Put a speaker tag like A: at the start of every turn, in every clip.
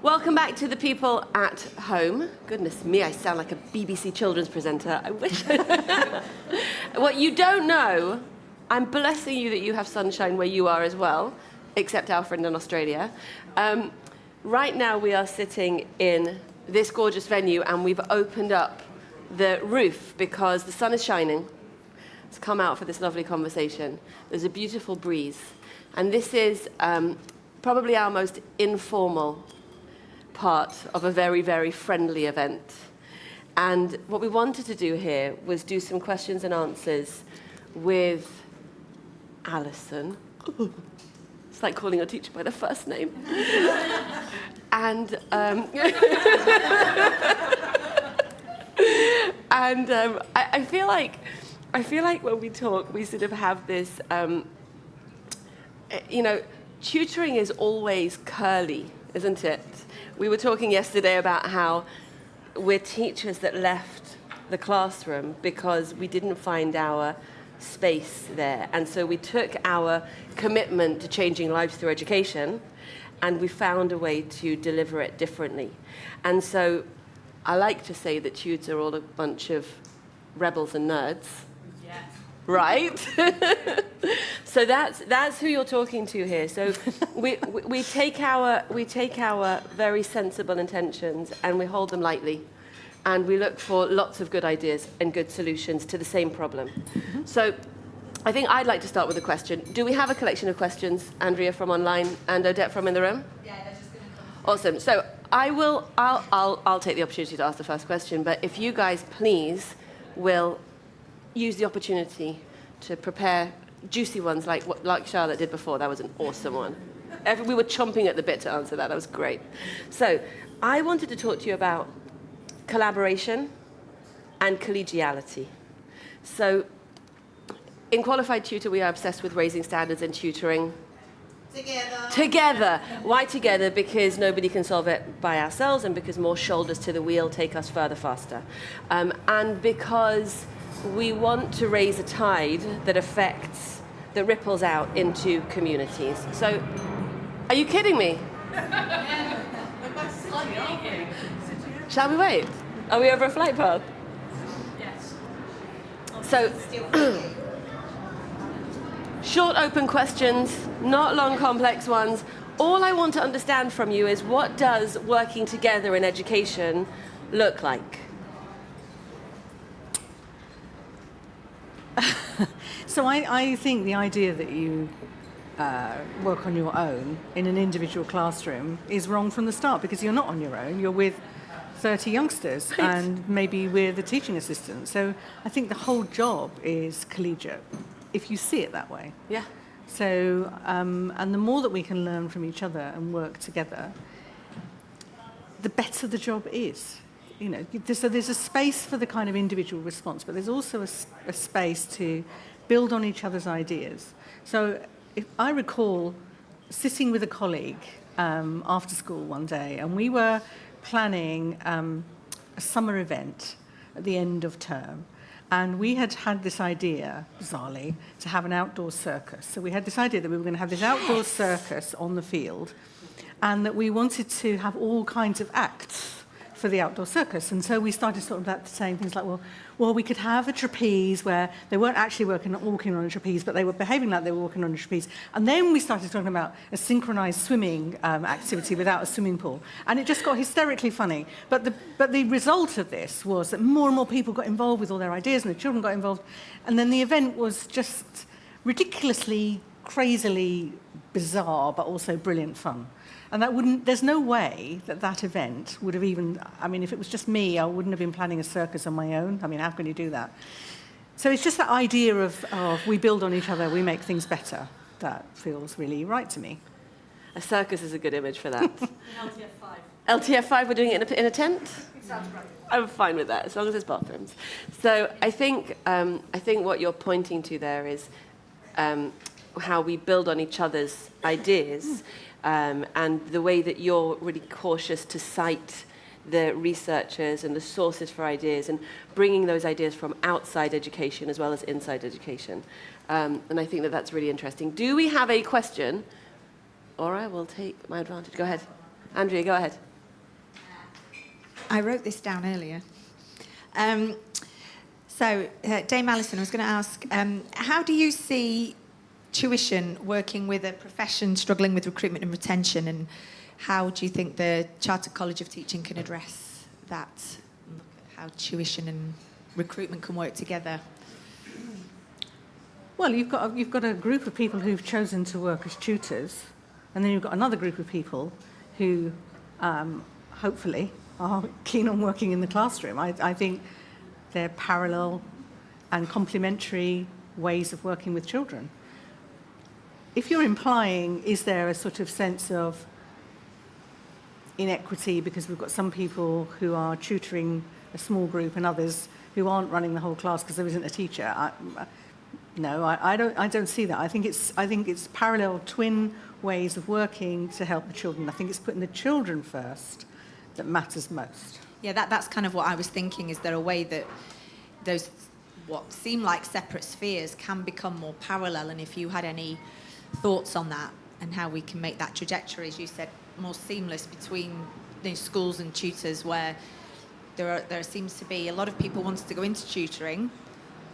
A: Welcome back to the people at home. Goodness me, I sound like a BBC children's presenter. I wish. What you don't know, I'm blessing you that you have sunshine where you are as well, except Alfred in Australia. Right now we are sitting in this gorgeous venue and we've opened up the roof because the sun is shining. It's come out for this lovely conversation. There's a beautiful breeze. And this is probably our most informal part of a very, very friendly event. And what we wanted to do here was do some questions and answers with Alison. It's like calling a teacher by their first name. And I feel like when we talk, we sort of have this, tutoring is always curly, isn't it? We were talking yesterday about how we're teachers that left the classroom because we didn't find our space there. And so we took our commitment to changing lives through education and we found a way to deliver it differently. And so I like to say that tutors are all a bunch of rebels and nerds. Yes. Right? So that's who you're talking to here. So we take our very sensible intentions and we hold them lightly. And we look for lots of good ideas and good solutions to the same problem. Mm-hmm. So I think I'd like to start with a question. Do we have a collection of questions, Andrea from online and Odette from in the room?
B: Yeah, they're just going to come.
A: Awesome. So I'll take the opportunity to ask the first question, but if you guys please will use the opportunity to prepare juicy ones like Charlotte did before. That was an awesome one. We were chomping at the bit to answer that. That was great. So I wanted to talk to you about collaboration and collegiality. So in Qualified Tutor, we are obsessed with raising standards in tutoring. Together. Why together? Because nobody can solve it by ourselves and because more shoulders to the wheel take us further faster. And because we want to raise a tide that ripples out into communities. So, are you kidding me? Shall we wait? Are we over a flight path?
B: Yes.
A: So, short, open questions, not long, complex ones. All I want to understand from you is what does working together in education look like?
C: So I think the idea that you work on your own in an individual classroom is wrong from the start because you're not on your own. You're with 30 youngsters and maybe with a teaching assistant. So I think the whole job is collegiate, if you see it that way.
A: Yeah.
C: So, and the more that we can learn from each other and work together, the better the job is. So there's a space for the kind of individual response, but there's also a space to build on each other's ideas. So if I recall sitting with a colleague after school one day, and we were planning a summer event at the end of term. And we had this idea, bizarrely, to have an outdoor circus. So we had this idea that we were going to have this outdoor circus on the field, and that we wanted to have all kinds of acts for the outdoor circus. And so we started sort of saying things like, well, we could have a trapeze where they weren't actually walking on a trapeze, but they were behaving like they were walking on a trapeze. And then we started talking about a synchronized swimming activity without a swimming pool. And it just got hysterically funny. But the result of this was that more and more people got involved with all their ideas, and the children got involved. And then the event was just ridiculously, crazily bizarre, but also brilliant fun. And there's no way that event would have if it was just me, I wouldn't have been planning a circus on my own. I mean, how can you do that? So it's just that idea of we build on each other, we make things better, that feels really right to me.
A: A circus is a good image for that.
B: LTF5.
A: LTF5, we're doing it in a tent?
B: It sounds great.
A: I'm fine with that, as long as there's bathrooms. So I think what you're pointing to there is how we build on each other's ideas. And the way that you're really cautious to cite the researchers and the sources for ideas and bringing those ideas from outside education as well as inside education. And I think that's really interesting. Do we have a question? Or I will take my advantage. Go ahead. Andrea, go ahead.
D: I wrote this down earlier. Dame Alison, I was going to ask, how do you see tuition working with a profession struggling with recruitment and retention, and how do you think the Chartered College of Teaching can address that? And look at how tuition and recruitment can work together.
C: Well, you've got a group of people who've chosen to work as tutors, and then you've got another group of people who hopefully are keen on working in the classroom. I think they're parallel and complementary ways of working with children. If you're implying, is there a sort of sense of inequity because we've got some people who are tutoring a small group and others who aren't running the whole class because there isn't a teacher? I don't see that. I think it's parallel twin ways of working to help the children. I think it's putting the children first that matters most.
D: Yeah, that's kind of what I was thinking. Is there a way that those what seem like separate spheres can become more parallel? And if you had any thoughts on that and how we can make that trajectory, as you said, more seamless between schools and tutors, where there seems to be a lot of people wanting to go into tutoring,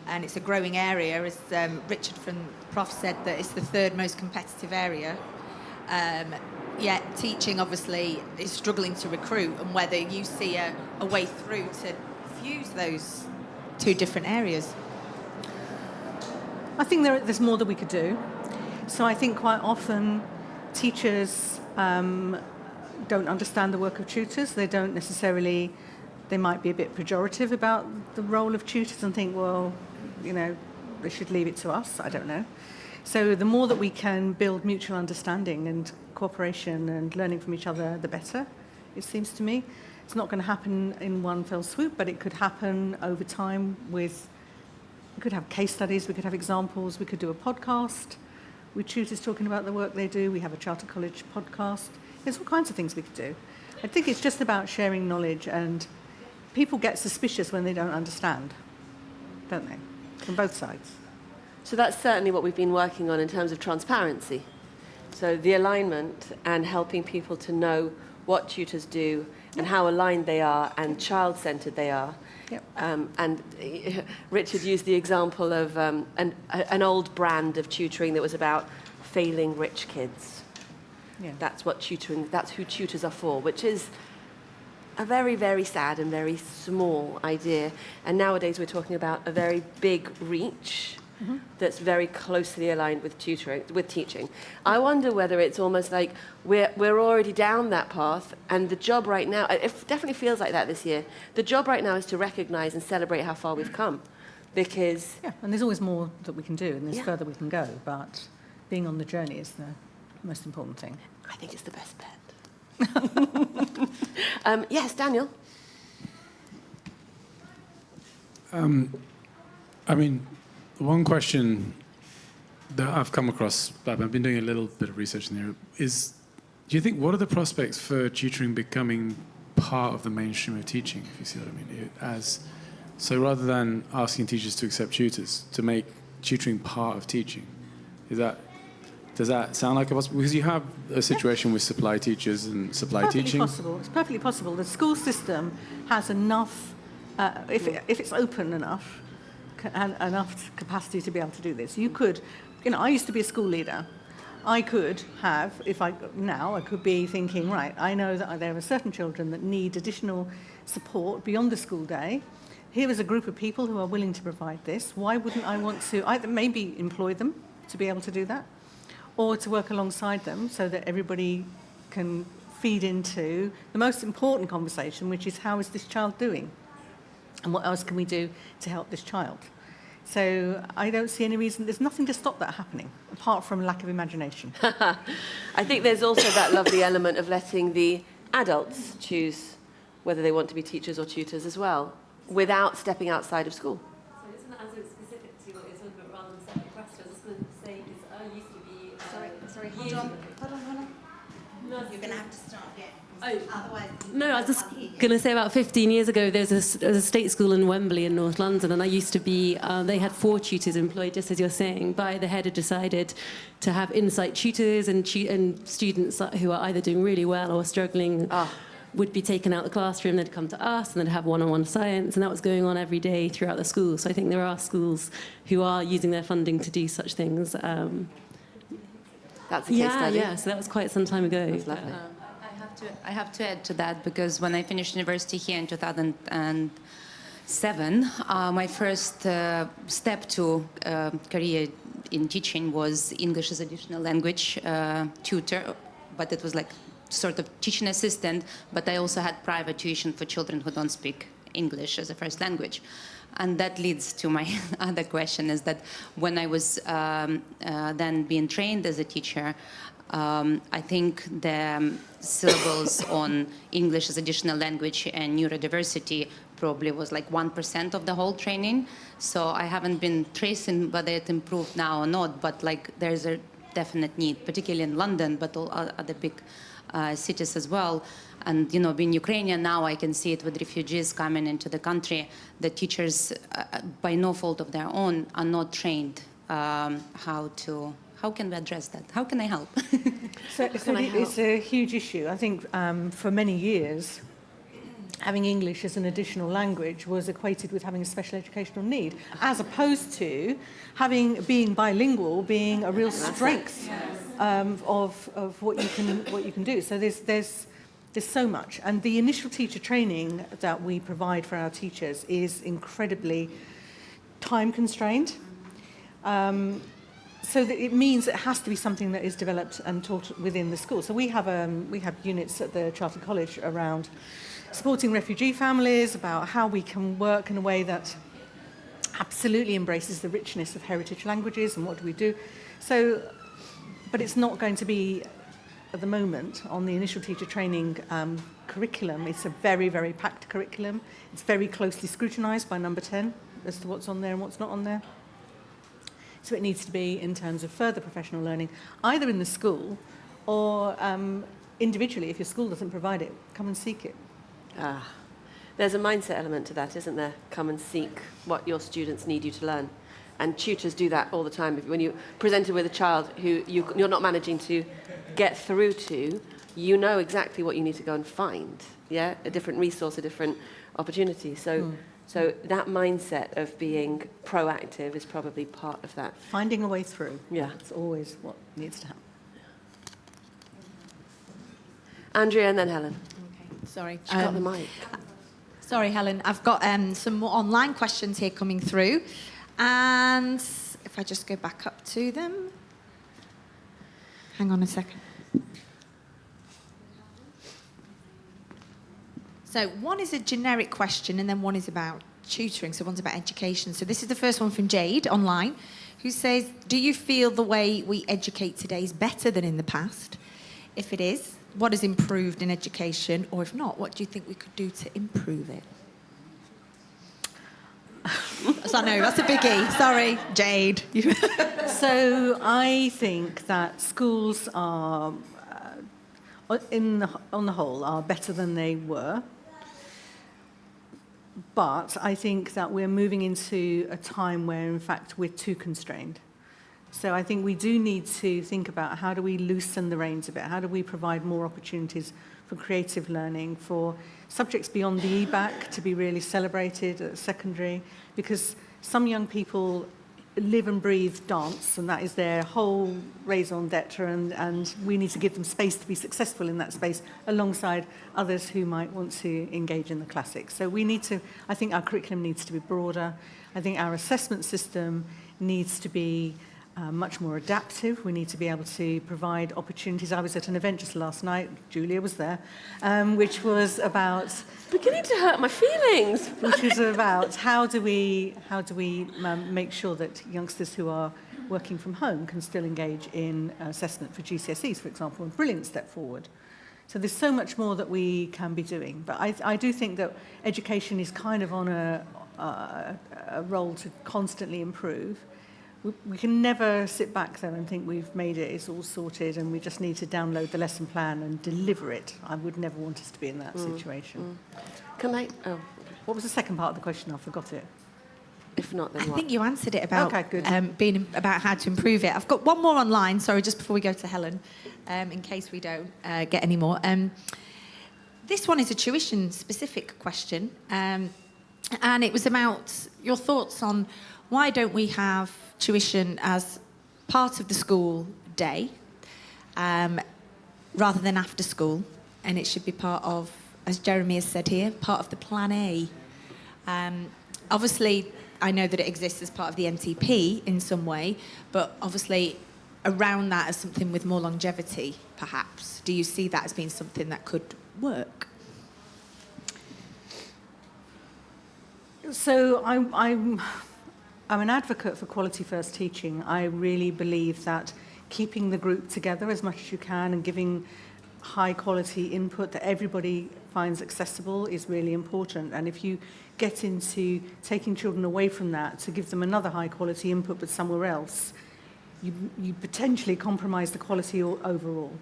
D: and it's a growing area, as Richard from Prof said, that it's the third most competitive area. Yet teaching obviously is struggling to recruit, and whether you see a way through to fuse those two different areas.
C: I think there's more that we could do. So I think quite often teachers don't understand the work of tutors. They don't necessarily, they might be a bit pejorative about the role of tutors and think, well, they should leave it to us. I don't know. So the more that we can build mutual understanding and cooperation and learning from each other, the better, it seems to me. It's not going to happen in one fell swoop, but it could happen over time we could have case studies, we could have examples, we could do a podcast with tutors talking about the work they do. We have a Charter College podcast. There's all kinds of things we could do. I think it's just about sharing knowledge, and people get suspicious when they don't understand, don't they? From both sides.
A: So that's certainly what we've been working on in terms of transparency. So the alignment and helping people to know what tutors do and how aligned they are and child-centred they are.
C: Yep.
A: And Richard used the example of an old brand of tutoring that was about failing rich kids.
C: Yeah.
A: That's who tutors are for, which is a very, very sad and very small idea. And nowadays we're talking about a very big reach that's very closely aligned with teaching. I wonder whether it's almost like we're already down that path, and the job right now, it definitely feels like that this year, the job right now is to recognise and celebrate how far we've come. Because...
C: Yeah, and there's always more that we can do, and there's further we can go, but being on the journey is the most important thing.
A: I think it's the best bet. Yes, Daniel?
E: One question that I've come across, I've been doing a little bit of research in here, is do you think, what are the prospects for tutoring becoming part of the mainstream of teaching, if you see what I mean? So rather than asking teachers to accept tutors, to make tutoring part of teaching, does that sound like a possibility? Because you have a situation with supply teachers and supply teaching.
C: It's perfectly possible. The school system has enough, if it's open enough, and enough capacity to be able to do this. You could, I used to be a school leader. I could have, I could be thinking, right, I know that there are certain children that need additional support beyond the school day. Here is a group of people who are willing to provide this. Why wouldn't I want to either maybe employ them to be able to do that, or to work alongside them so that everybody can feed into the most important conversation, which is, how is this child doing? And what else can we do to help this child? So I don't see any reason, there's nothing to stop that happening, apart from lack of imagination.
A: I think there's also that lovely element of letting the adults choose whether they want to be teachers or tutors as well, without stepping outside of school.
B: So it's not as specific to what you're talking about, rather than separate questions. I was just going to say, because I used to be... Sorry, hold on.
F: No, you're going to have to start again.
B: Oh.
F: Otherwise,
B: No, I was just going to say about 15 years ago, there's a state school in Wembley in North London, and I used to be, they had 4 tutors employed, just as you're saying, but the head had decided to have insight tutors and students who are either doing really well or struggling would be taken out of the classroom, they'd come to us, and they'd have one-on-one science, and that was going on every day throughout the school. So I think there are schools who are using their funding to do such things.
A: That's a case study.
B: Yeah, so that was quite some time ago.
A: That's lovely.
G: I have to add to that, because when I finished university here in 2007, my first step to career in teaching was English as additional language tutor, but it was like sort of teaching assistant, but I also had private tuition for children who don't speak English as a first language. And that leads to my other question, is that when I was then being trained as a teacher, I think the syllables on English as additional language and neurodiversity probably was like 1% of the whole training. So I haven't been tracing whether it improved now or not, but like there's a definite need, particularly in London, but all other big cities as well. And, you know, being Ukrainian now, I can see it with refugees coming into the country. The teachers, by no fault of their own, are not trained how can we address that? How can I help?
C: It's a huge issue. I think for many years, having English as an additional language was equated with having a special educational need, as opposed to being bilingual being a real strength of what you can do. So there's so much, and the initial teacher training that we provide for our teachers is incredibly time constrained. So that it means it has to be something that is developed and taught within the school. So we have units at the Chartered College around supporting refugee families, about how we can work in a way that absolutely embraces the richness of heritage languages and what do we do. So, but it's not going to be at the moment on the initial teacher training curriculum. It's a very, very packed curriculum. It's very closely scrutinised by Number 10 as to what's on there and what's not on there. So it needs to be in terms of further professional learning, either in the school or individually. If your school doesn't provide it, come and seek it.
A: There's a mindset element to that, isn't there? Come and seek what your students need you to learn. And tutors do that all the time. When you're presented with a child who you're not managing to get through to, you know exactly what you need to go and find, yeah? A different resource, a different opportunity. So that mindset of being proactive is probably part of that.
C: Finding a way through.
A: Yeah.
C: That's always what needs to happen.
A: Andrea and then Helen.
D: Okay, sorry.
A: She's got the mic.
D: Sorry, Helen. I've got some more online questions here coming through. And if I just go back up to them. Hang on a second. So one is a generic question and then one is about tutoring. So one's about education. So this is the first one from Jade online, who says, do you feel the way we educate today is better than in the past? If it is, what has improved in education? Or if not, what do you think we could do to improve it? So no, that's a biggie. Sorry, Jade.
C: So I think that schools are, on the whole, are better than they were. But I think that we're moving into a time where, in fact, we're too constrained. So I think we do need to think about how do we loosen the reins a bit? How do we provide more opportunities for creative learning, for subjects beyond the EBAC to be really celebrated at secondary? Because some young people live and breathe dance, and that is their whole raison d'etre, and we need to give them space to be successful in that space alongside others who might want to engage in the classics. So we need to, I think our curriculum needs to be broader. I think our assessment system needs to be much more adaptive. We need to be able to provide opportunities. I was at an event just last night, Julia was there, which was about...
A: Beginning to hurt my feelings.
C: Which is about how do we make sure that youngsters who are working from home can still engage in assessment for GCSEs, for example, a brilliant step forward. So there's so much more that we can be doing. But I do think that education is kind of on a role to constantly improve. We can never sit back though and think we've made it, it's all sorted, and we just need to download the lesson plan and deliver it. I would never want us to be in that situation.
A: Can I? Oh,
C: What was the second part of the question? I forgot it.
A: if not, then
D: I
A: what?
D: think you answered it about
C: Okay, good.
D: being about how to improve it. I've got one more online, sorry, just before we go to Helen, in case we don't get any more. This one is a tuition-specific question, and it was about your thoughts on why don't we have tuition as part of the school day rather than after school, and it should be part of, as Jeremy has said here, part of the Plan A. Obviously, I know that it exists as part of the NTP in some way, but obviously around that as something with more longevity, perhaps. Do you see that as being something that could work?
C: So I'm an advocate for quality first teaching. I really believe that keeping the group together as much as you can and giving high quality input that everybody finds accessible is really important. And if you get into taking children away from that to give them another high quality input but somewhere else, you potentially compromise the quality overall.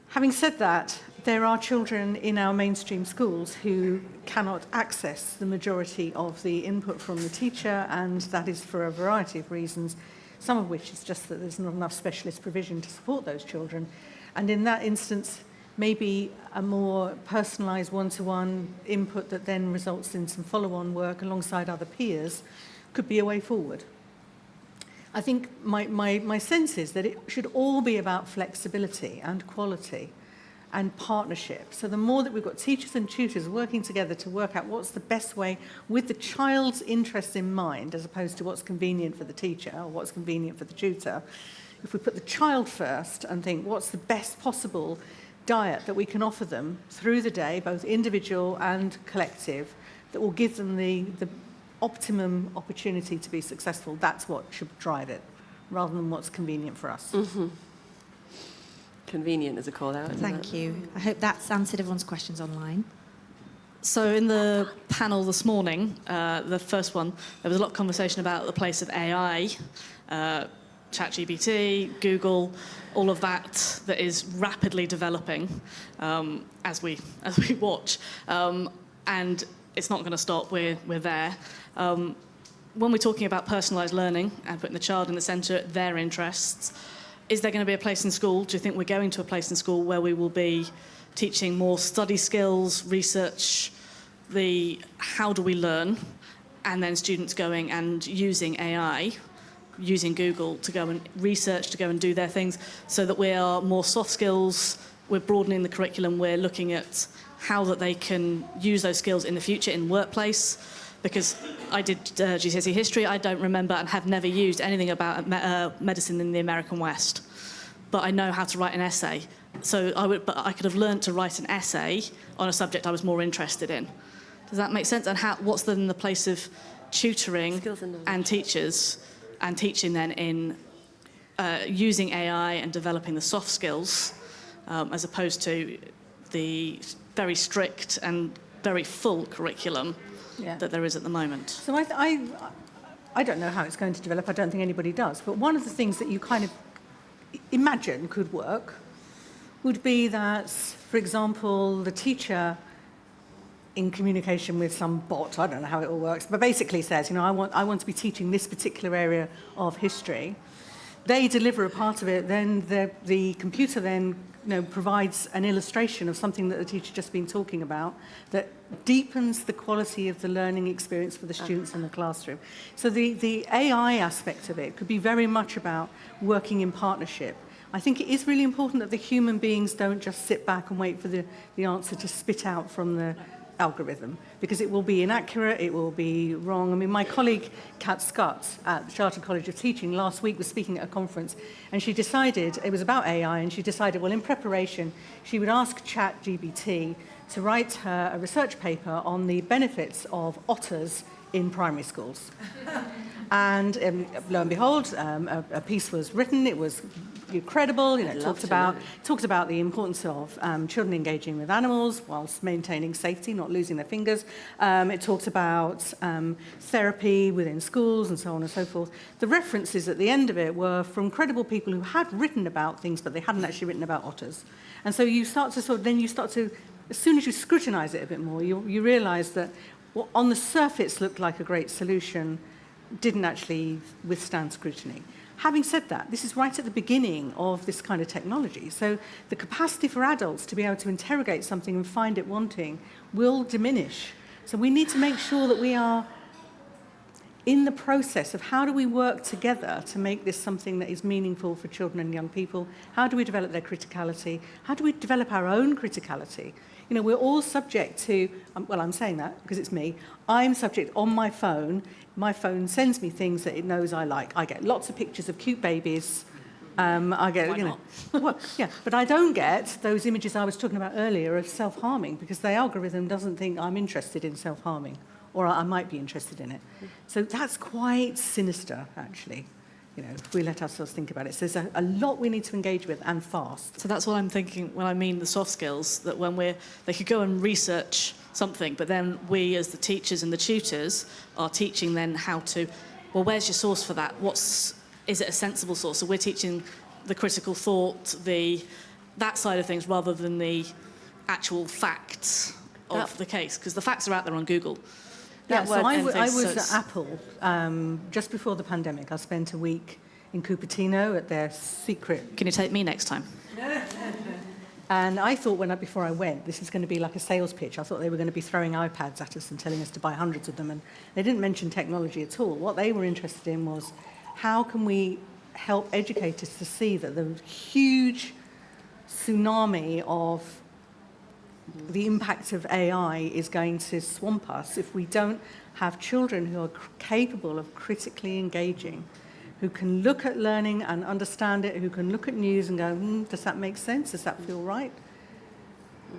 C: Having said that, there are children in our mainstream schools who cannot access the majority of the input from the teacher, and that is for a variety of reasons, some of which is just that there's not enough specialist provision to support those children. And in that instance, maybe a more personalised one-to-one input that then results in some follow-on work alongside other peers could be a way forward. I think my sense is that it should all be about flexibility and quality and partnership. So the more that we've got teachers and tutors working together to work out what's the best way with the child's interests in mind, as opposed to what's convenient for the teacher or what's convenient for the tutor, if we put the child first and think what's the best possible diet that we can offer them through the day, both individual and collective, that will give them the optimum opportunity to be successful, that's what should drive it, rather than what's convenient for us.
A: Mm-hmm. Convenient is a call out.
D: Thank you. I hope that's answered everyone's questions online.
H: So in the panel this morning, the first one, there was a lot of conversation about the place of AI, ChatGPT, Google, all of that is rapidly developing as we watch, and it's not going to stop. We're there. When we're talking about personalised learning and putting the child in the centre, their interests, is there going to be a place in school? Do you think we're going to a place in school where we will be teaching more study skills, research, how do we learn, and then students going and using AI, using Google to go and research, to go and do their things, so that we are more soft skills, we're broadening the curriculum, we're looking at how that they can use those skills in the future in workplace? Because I did GCSE history, I don't remember and have never used anything about medicine in the American West, but I know how to write an essay. So I could have learned to write an essay on a subject I was more interested in. Does that make sense? And what's then the place of tutoring and teachers and teaching then in using AI and developing the soft skills as opposed to the very strict and very full curriculum that there is at the moment?
C: So I don't know how it's going to develop. I don't think anybody does. But one of the things that you kind of imagine could work would be that, for example, the teacher in communication with some bot, I don't know how it all works, but basically says, I want to be teaching this particular area of history. They deliver a part of it, then the computer then provides an illustration of something that the teacher's just been talking about that deepens the quality of the learning experience for the students in the classroom. So the AI aspect of it could be very much about working in partnership. I think it is really important that the human beings don't just sit back and wait for the answer to spit out from the algorithm, because it will be inaccurate, it will be wrong. I mean, my colleague Kat Scott at the Chartered College of Teaching last week was speaking at a conference, and she decided, it was about AI, and she decided, well, in preparation, she would ask ChatGPT to write her a research paper on the benefits of otters in primary schools. And lo and behold, a piece was written. It was credible. Talked about the importance of children engaging with animals whilst maintaining safety, not losing their fingers. It talked about therapy within schools and so on and so forth. The references at the end of it were from credible people who had written about things, but they hadn't actually written about otters. And so you start to, as soon as you scrutinise it a bit more, you realise that what on the surface looked like a great solution didn't actually withstand scrutiny. Having said that, this is right at the beginning of this kind of technology. So the capacity for adults to be able to interrogate something and find it wanting will diminish. So we need to make sure that we are in the process of how do we work together to make this something that is meaningful for children and young people? How do we develop their criticality? How do we develop our own criticality? You know, we're all subject to, well, I'm saying that because it's me. I'm subject on my phone. My phone sends me things that it knows I like. I get lots of pictures of cute babies. I get,
H: Why
C: you know, well, yeah, but I don't get those images I was talking about earlier of self-harming because the algorithm doesn't think I'm interested in self-harming, or I might be interested in it. So that's quite sinister, actually, you know, if we let ourselves think about it. So there's a lot we need to engage with, and fast.
H: So that's what I'm thinking when I mean the soft skills, that when they could go and research something, but then we as the teachers and the tutors are teaching then how to, well, where's your source for that? Is it a sensible source? So we're teaching the critical thought, that side of things, rather than the actual facts of the case, because the facts are out there on Google.
C: Yeah, so I was
H: it's-
C: at Apple just before the pandemic. I spent a week in Cupertino at their secret.
H: Can you take me next time?
C: And I thought before I went, this is going to be like a sales pitch. I thought they were going to be throwing iPads at us and telling us to buy hundreds of them. And they didn't mention technology at all. What they were interested in was how can we help educators to see that the huge tsunami of the impact of AI is going to swamp us if we don't have children who are capable of critically engaging, who can look at learning and understand it, who can look at news and go, does that make sense? Does that feel right?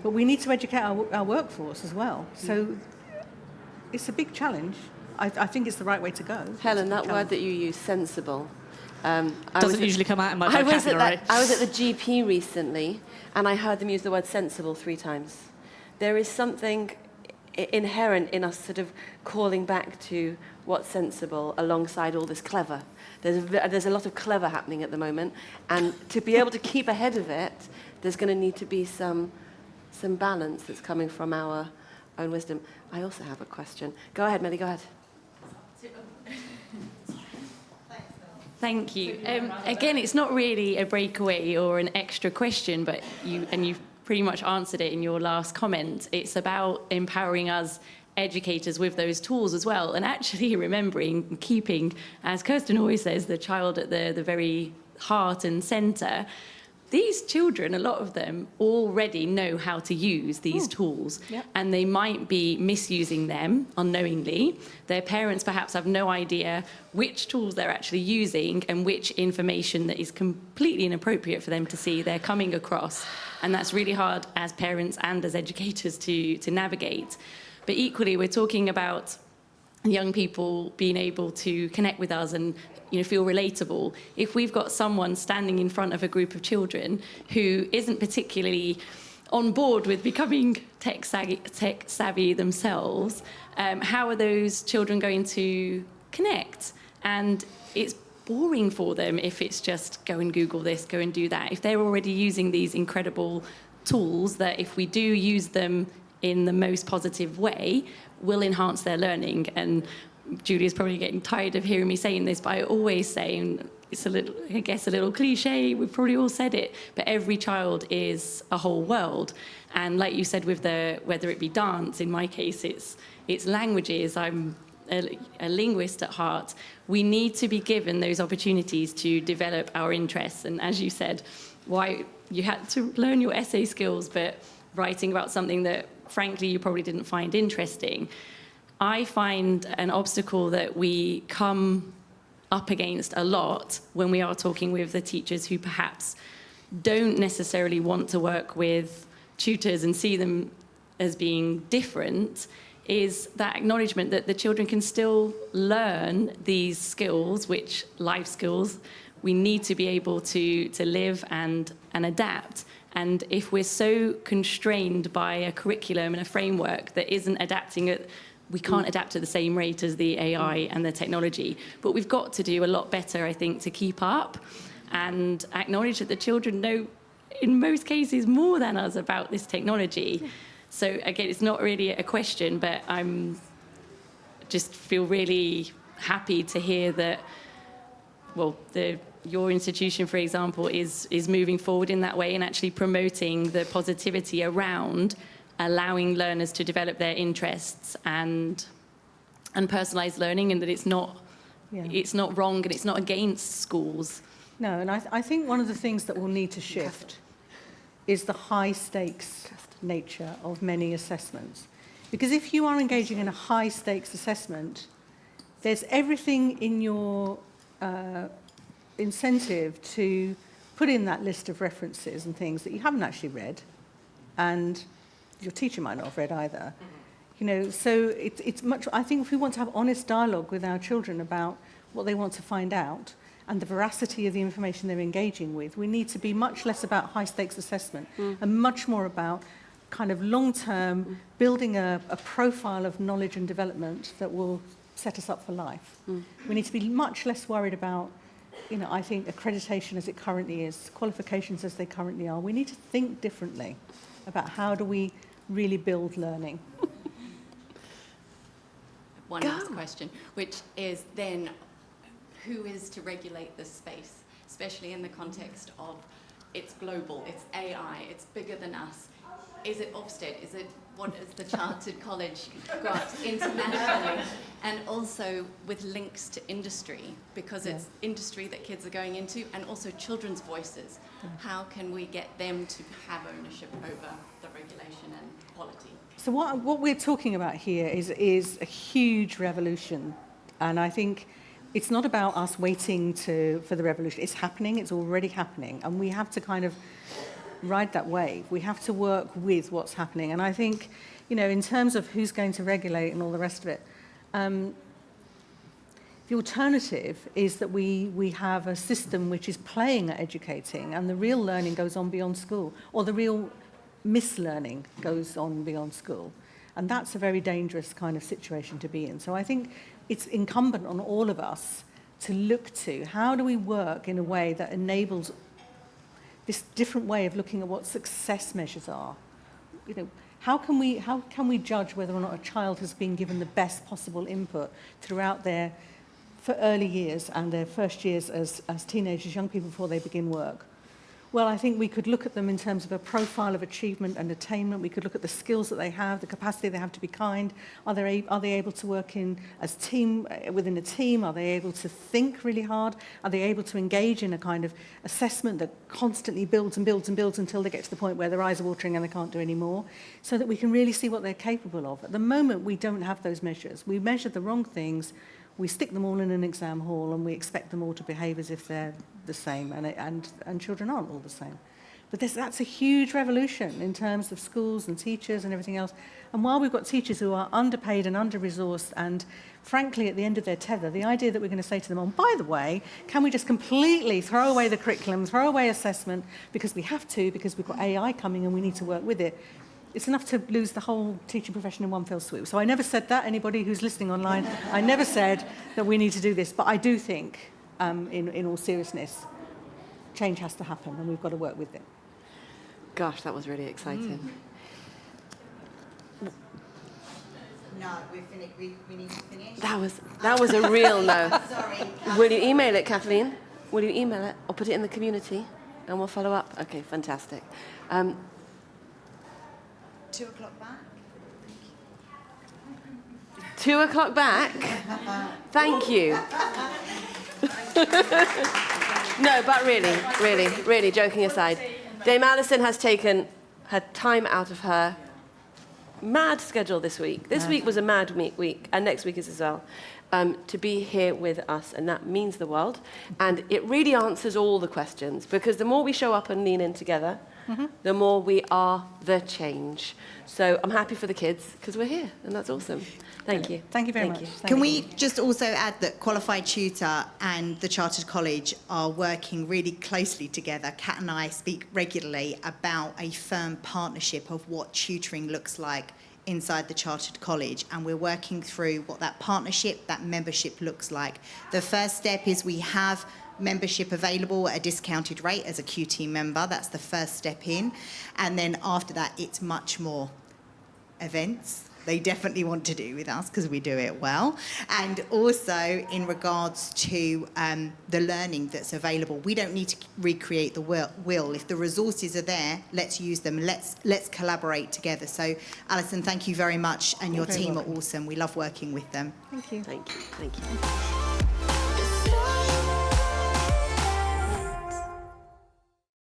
C: But we need to educate our workforce as well. So it's a big challenge. I think it's the right way to go.
A: Helen, that word that you use, sensible.
H: Doesn't usually come out in my vocabulary.
A: I was at the GP recently, and I heard them use the word sensible 3 times. There is something inherent in us sort of calling back to what's sensible alongside all this clever. There's a lot of clever happening at the moment, and to be able to keep ahead of it, there's going to need to be some balance that's coming from our own wisdom. I also have a question. Go ahead, Melly, go ahead.
B: Thank you. Again, it's not really a breakaway or an extra question, but you've pretty much answered it in your last comment. It's about empowering us educators with those tools as well, and actually remembering and keeping, as Kirsten always says, the child at the very heart and centre. These children, a lot of them, already know how to use these tools, and they might be misusing them unknowingly. Their parents perhaps have no idea which tools they're actually using and which information that is completely inappropriate for them to see they're coming across. And that's really hard as parents and as educators to navigate. But equally, we're talking about young people being able to connect with us and feel relatable. If we've got someone standing in front of a group of children who isn't particularly on board with becoming tech savvy themselves, how are those children going to connect? And it's boring for them if it's just go and Google this, go and do that. If they're already using these incredible tools that if we do use them in the most positive way, will enhance their learning. And Julia's probably getting tired of hearing me saying this, but I always say, and it's a little cliche, we've probably all said it, but every child is a whole world. And like you said, with whether it be dance, in my case, it's languages. I'm a linguist at heart. We need to be given those opportunities to develop our interests. And as you said, why you had to learn your essay skills, but writing about something that, frankly, you probably didn't find interesting. I find an obstacle that we come up against a lot when we are talking with the teachers who perhaps don't necessarily want to work with tutors and see them as being different, is that acknowledgement that the children can still learn these skills, which life skills, we need to be able to live and adapt. And if we're so constrained by a curriculum and a framework that isn't adapting it, we can't adapt at the same rate as the AI and the technology. But we've got to do a lot better, I think, to keep up and acknowledge that the children know, in most cases, more than us about this technology. So again, it's not really a question, but I'm just feel really happy to hear that, well, the your institution, for example, is moving forward in that way and actually promoting the positivity around allowing learners to develop their interests and personalised learning, and that it's not wrong and it's not against schools.
C: No, and I think one of the things that will need to shift is the high-stakes nature of many assessments. Because if you are engaging in a high-stakes assessment, there's everything in your incentive to put in that list of references and things that you haven't actually read, and your teacher might not have read either. You know, so it's much. I think if we want to have honest dialogue with our children about what they want to find out and the veracity of the information they're engaging with, we need to be much less about high-stakes assessment and much more about kind of long-term building a profile of knowledge and development that will set us up for life. We need to be much less worried about, you know, I think accreditation as it currently is, qualifications as they currently are. We need to think differently about how do we really build learning.
I: One last question, which is then, who is to regulate this space, especially in the context of it's global, it's AI, it's bigger than us. Is it Ofsted? Is it, what is the Chartered College got internationally? And also with links to industry, because it's industry that kids are going into, and also children's voices. How can we get them to have ownership over the regulation and quality?
C: So what we're talking about here is a huge revolution. And I think it's not about us waiting for the revolution. It's happening. It's already happening. And we have to kind of ride that wave. We have to work with what's happening. And I think, you know, in terms of who's going to regulate and all the rest of it, the alternative is that we have a system which is playing at educating, and the real learning goes on beyond school, or the real mislearning goes on beyond school. And that's a very dangerous kind of situation to be in. So I think it's incumbent on all of us to look to how do we work in a way that enables this different way of looking at what success measures are. You know, how can we judge whether or not a child has been given the best possible input throughout their for early years and their first years as teenagers, young people before they begin work? Well, I think we could look at them in terms of a profile of achievement and attainment. We could look at the skills that they have, the capacity they have to be kind. Are they able to work within a team? Are they able to think really hard? Are they able to engage in a kind of assessment that constantly builds and builds and builds until they get to the point where their eyes are watering and they can't do any more, so that we can really see what they're capable of? At the moment, we don't have those measures. We measure the wrong things. We stick them all in an exam hall and we expect them all to behave as if they're the same, and children aren't all the same. But that's a huge revolution in terms of schools and teachers and everything else. And while we've got teachers who are underpaid and under-resourced and, frankly, at the end of their tether, the idea that we're going to say to them, oh, by the way, can we just completely throw away the curriculum, throw away assessment, because we have to, because we've got AI coming and we need to work with it, it's enough to lose the whole teaching profession in one fell swoop. So I never said that. Anybody who's listening online, I never said that we need to do this. But I do think, in all seriousness, change has to happen and we've got to work with it.
A: Gosh, that was really exciting.
F: No, we're finished. We need to finish.
A: That was a real no.
F: Sorry.
A: Will you email it, Kathleen? Will you email it or put it in the community and we'll follow up? Okay, fantastic.
F: 2 o'clock back.
A: 2 o'clock back? Thank you. No, but really, joking aside, Dame Alison has taken her time out of her mad schedule this week. This week was a mad week, and next week is as well, to be here with us, and that means the world. And it really answers all the questions, because the more we show up and lean in together, the more we are the change. So I'm happy for the kids, because we're here, and that's awesome. Thank you.
C: Thank you very much.
F: Can we just also add that Qualified Tutor and the Chartered College are working really closely together. Kat and I speak regularly about a firm partnership of what tutoring looks like inside the Chartered College, and we're working through what that partnership, that membership looks like. The first step is we have membership available at a discounted rate as a QT member. That's the first step in. And then after that, it's much more events, they definitely want to do with us because we do it well. And also in regards to the learning that's available, we don't need to recreate the wheel. If the resources are there, let's use them. Let's collaborate together. So, Alison, thank you very much, and your team are awesome. We love working with them.
C: Thank you.
A: Thank you. Thank you.